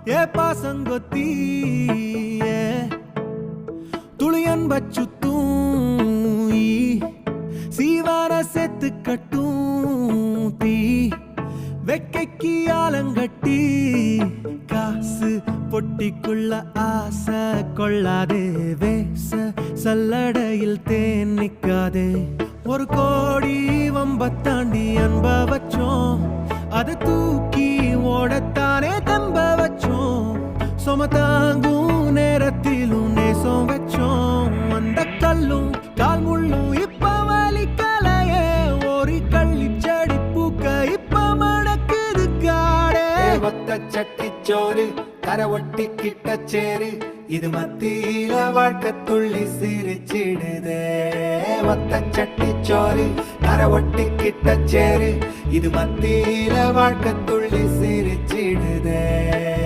ஏ பாசங்கொத்தி துளியன் பச்சுத்தூம் சீவார செத்து கட்டும் தீ வெக்கைக்கு ஆலங்கட்டி காசு பொட்டிக்குள்ள ஆசை கொள்ளாதே வேச சல்லடையில் தேன் நிக்காதே ஒரு கோடி வம்பத்தாண்டி அன்ப வச்சோம் அதை தூக்கி ஓடத்தானே தம்ப வச்சோம் சுமத்தாங்கும் நேரத்திலும் நேசம் வச்சோம் அந்த கல்லும் கால் முள்ளும் இப்ப வலிக்கலையே ஒரு கள்ளி செடி பூக்க இப்ப மணக்குது காடே ஒத்த சட்டிச்சோறு கரை ஒட்டி கிட்ட சேரு இது மத்தியில வாழ்க்கை துள்ளி சிரிச்சிடுதே ஒத்த சட்டிச்சோறு கரை ஒட்டி கிட்ட சேரு இது மத்தியில வாழ்க்கை துள்ளி சிரிச்சிடுதே